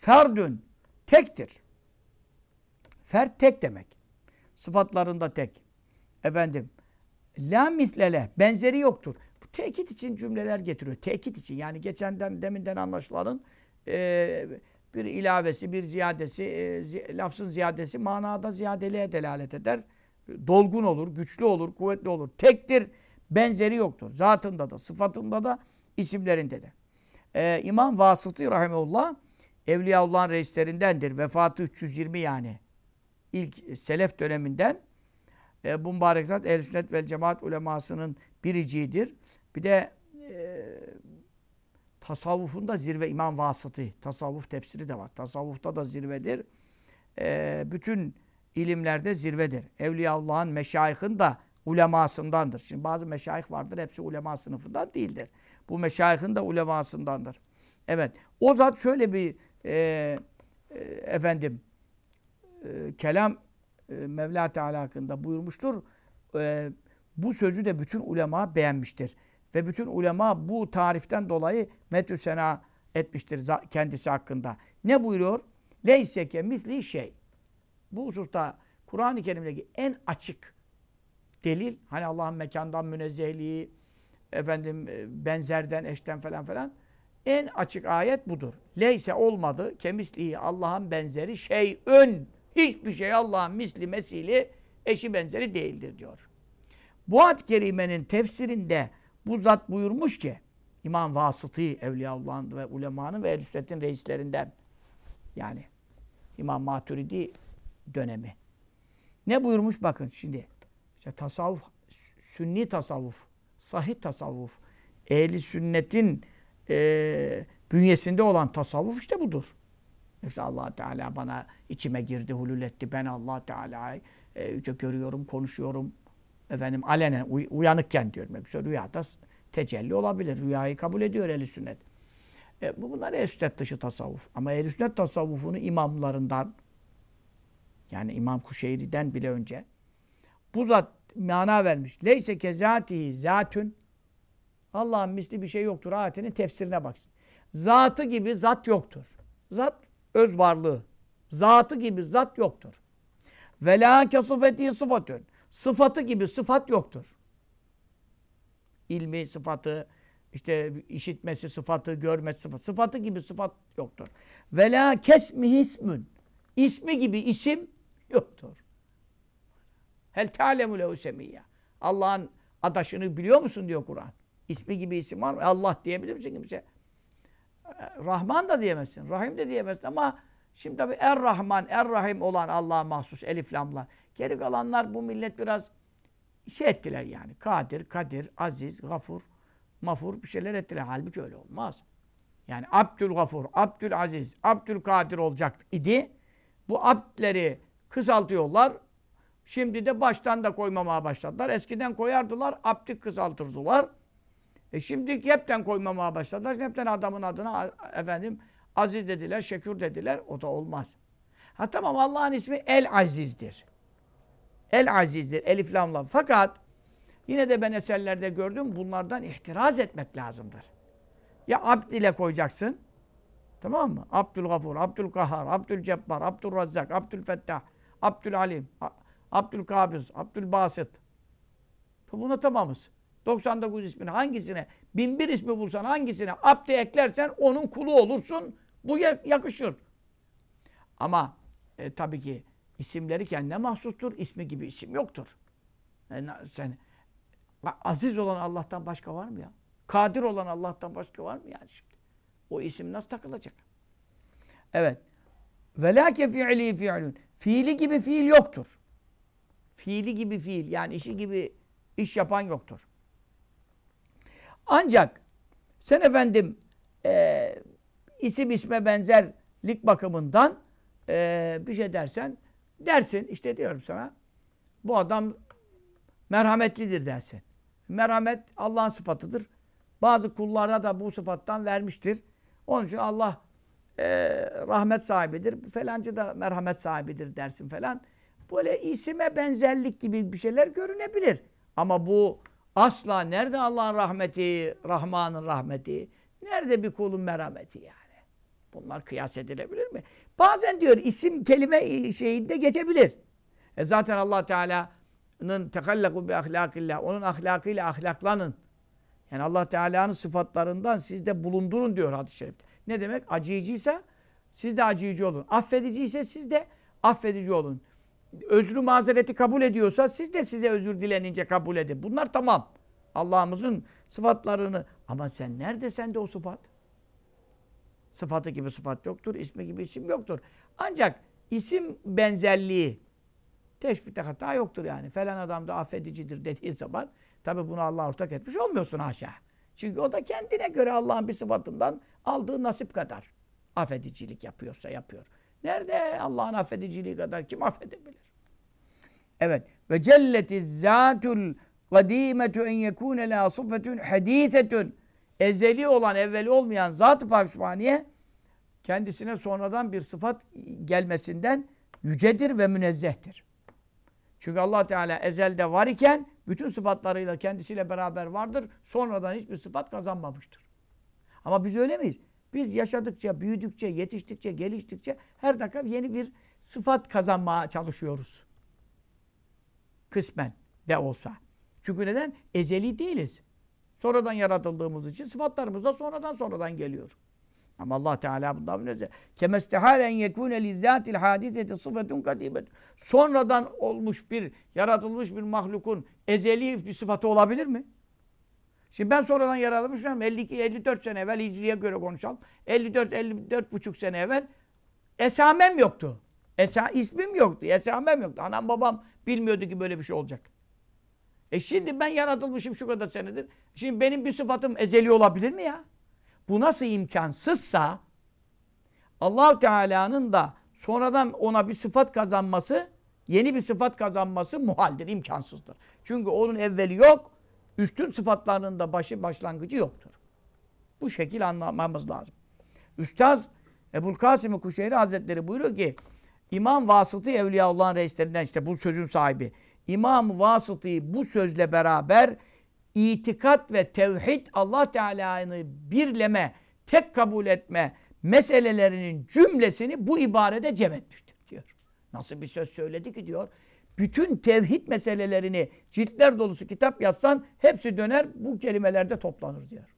Ferdün tektir. Fert tek demek. Sıfatlarında tek. Efendim la mislele benzeri yoktur. Bu tekit için cümleler getiriyor. Tekit için yani deminden anlaşılanın bir ilavesi, bir ziyadesi, lafzın ziyadesi manada ziyadeliğe delalet eder. Dolgun olur, güçlü olur, kuvvetli olur. Tektir, benzeri yoktur. Zatında da, sıfatında da, isimlerinde de. İmam Vasıtî rahimehullah Evliyaullah'ın reislerindendir. Vefatı 320 yani. İlk selef döneminden. Bu mübarek zat Ehl-i Sünnet vel Cemaat ulemasının biriciğidir. Bir de tasavvufunda zirve İmam Vasıtî. Tasavvuf tefsiri de var. Tasavvufta da zirvedir. Bütün ilimlerde zirvedir. Evliyaullah'ın meşayihın da ulemasındandır. Şimdi bazı meşayih vardır. Hepsi ulema sınıfından değildir. Bu meşayihın da ulemasındandır. Evet. O zat şöyle bir kelam Mevla Teala hakkında buyurmuştur. Bu sözü de bütün ulema beğenmiştir. Ve bütün ulema bu tariften dolayı medhü sena etmiştir kendisi hakkında. Ne buyuruyor? Leyseke misli şey. Bu hususta Kur'an-ı Kerim'deki en açık delil, hani Allah'ın mekandan münezzehliği, benzerden, eşten falan en açık ayet budur. Leyse olmadı, kemislihi Allah'ın benzeri şeyün. Hiçbir şey Allah'ın misli, mesili, eşi benzeri değildir diyor. Bu ayet-i kerimenin tefsirinde bu zat buyurmuş ki, İmam Vasıtî, Evliyaullah'ın ve ulemanın ve Ehl-i Sünnet'in reislerinden, yani İmam Maturidi dönemi. Ne buyurmuş bakın şimdi. İşte tasavvuf, sünni tasavvuf, sahih tasavvuf, Ehl-i Sünnet'in bünyesinde olan tasavvuf işte budur. Yoksa Allah Teala bana içime girdi, hulul etti. Ben Allah Teala'yı görüyorum, konuşuyorum. Alenen uyanıkken diyorum. Yoksa rüyada tecelli olabilir. Rüyayı kabul ediyor Ehl-i Sünnet. Bunlar Ehl-i Sünnet dışı tasavvuf. Ama Ehl-i Sünnet tasavvufunu imamlarından, yani İmam Kuşeyri'den bile önce bu zat mana vermiş. Leyse kezatihi zatün. Allah'ın misli bir şey yoktur. Ayetinin tefsirine baksın. Zatı gibi zat yoktur. Zat öz varlığı. Zatı gibi zat yoktur. Ve la kesufeti sıfatün. Sıfatı gibi sıfat yoktur. İlmi sıfatı, işte işitmesi sıfatı, görmesi sıfatı. Sıfatı gibi sıfat yoktur. Ve la kesmihi ismün. İsmi gibi isim yoktur. Hel ta'lemu lehu semiyya. Allah'ın adaşını biliyor musun diyor Kur'an. İsmi gibi isim var mı? Allah diyebilir misin kimse? Rahman da diyemezsin. Rahim de diyemezsin ama şimdi tabii Er-Rahman, Er-Rahim olan Allah'a mahsus elif lamlar. Geri kalanlar bu millet biraz ettiler yani. Kadir, Aziz, Gafur, Mafur bir şeyler ettiler. Halbuki öyle olmaz. Yani Abdülgafur, Abdülaziz, Abdülkadir olacak idi. Bu abdleri kısaltıyorlar. Şimdi de baştan da koymamaya başladılar. Eskiden koyardılar, abdi kısaltırdılar. Şimdi hepten koymamaya başladılar. Hepten adamın adına Aziz dediler, Şekür dediler. O da olmaz. Ha tamam Allah'ın ismi El-Aziz'dir. El-Aziz'dir. Elif lamla. Fakat yine de ben eserlerde gördüm. Bunlardan ihtiraz etmek lazımdır. Ya abd ile koyacaksın. Tamam mı? Abdülgafur, Abdülkahhar, Abdülcebbar, Abdülrazzak, Abdülfettah, Abdülalim, Abdülkabiz, Abdülbasit. Buna tamamız. 99 ismin hangisine, 1001 ismi bulsan hangisine abde eklersen onun kulu olursun. Bu yakışır. Ama tabii ki isimleri kendine mahsustur. İsmi gibi isim yoktur. Aziz olan Allah'tan başka var mı ya? Kadir olan Allah'tan başka var mı yani şimdi? O isim nasıl takılacak? Evet. Velâke fi'li fi'lun. Fiili gibi fiil yoktur. Fiili gibi fiil. Yani işi gibi iş yapan yoktur. Ancak sen isim isme benzerlik bakımından bir şey dersin. İşte diyorum sana bu adam merhametlidir dersin. Merhamet Allah'ın sıfatıdır. Bazı kullara da bu sıfattan vermiştir. Onun için Allah rahmet sahibidir. Falancı da merhamet sahibidir dersin falan. Böyle isime benzerlik gibi bir şeyler görünebilir. Ama bu asla nerede Allah'ın rahmeti, Rahman'ın rahmeti? Nerede bir kulun merhameti yani? Bunlar kıyas edilebilir mi? Bazen diyor isim kelime şeyinde geçebilir. Zaten Allah Teala'nın tekallaku bi ahlakillah. Onun ahlakıyla ahlaklanın. Yani Allah Teala'nın sıfatlarından siz de bulundurun diyor hadis-i şerifte. Ne demek? Acıyıcıysa siz de acıyıcı olun. Affediciyse siz de affedici olun. Özrü mazereti kabul ediyorsa siz de size özür dilenince kabul edin. Bunlar tamam. Allah'ımızın sıfatlarını. Ama sen nerede sende o sıfat? Sıfatı gibi sıfat yoktur. İsmi gibi isim yoktur. Ancak isim benzerliği teşbihte hata yoktur yani. Falan adam da affedicidir dediği zaman tabi bunu Allah'a ortak etmiş olmuyorsun haşa. Çünkü o da kendine göre Allah'ın bir sıfatından aldığı nasip kadar affedicilik yapıyorsa yapıyor. Nerede Allah'ın affediciliği kadar kim affedebilir? Evet. Ve celletiz zâtul kadîmetu en yekûne lâ sıfetun hadîsetun. Ezeli olan, evveli olmayan Zat-ı Pak Sübhaniye kendisine sonradan bir sıfat gelmesinden yücedir ve münezzehtir. Çünkü Allah Teala ezelde var iken bütün sıfatlarıyla kendisiyle beraber vardır. Sonradan hiçbir sıfat kazanmamıştır. Ama biz öyle miyiz? Biz yaşadıkça, büyüdükçe, yetiştikçe, geliştikçe her dakika yeni bir sıfat kazanmaya çalışıyoruz. Kısmen de olsa. Çünkü neden? Ezeli değiliz. Sonradan yaratıldığımız için sıfatlarımız da sonradan geliyor. Ama Allah Teala bundan münezzeh. Kemestehalen yekûne lizzâtil hâdiseti sıfetun kadîbet. Sonradan olmuş bir, yaratılmış bir mahlukun ezeli bir sıfatı olabilir mi? Şimdi ben sonradan yaratılmışım. 52-54 sene evvel Hicri'ye göre konuşalım. 54-54,5 sene evvel esamem yoktu. İsmim yoktu. Esamem yoktu. Anam babam bilmiyordu ki böyle bir şey olacak. Şimdi ben yaratılmışım şu kadar senedir. Şimdi benim bir sıfatım ezeli olabilir mi ya? Bu nasıl imkansızsa Allah Teala'nın da sonradan ona bir sıfat kazanması, yeni bir sıfat kazanması muhaldir, imkansızdır. Çünkü onun evveli yok, üstün sıfatlarının da başlangıcı yoktur. Bu şekil anlamamız lazım. Üstaz Ebu'l-Kasım Kuşeyri Hazretleri buyuruyor ki İmam Vasıtı Evliyaullah'ın reislerinden işte bu sözün sahibi. İmam Vasıtı'yı bu sözle beraber itikat ve tevhid Allah Teala'nı birleme, tek kabul etme meselelerinin cümlesini bu ibarede cem etmiştir diyor. Nasıl bir söz söyledi ki diyor. Bütün tevhid meselelerini ciltler dolusu kitap yazsan hepsi döner bu kelimelerde toplanır diyor.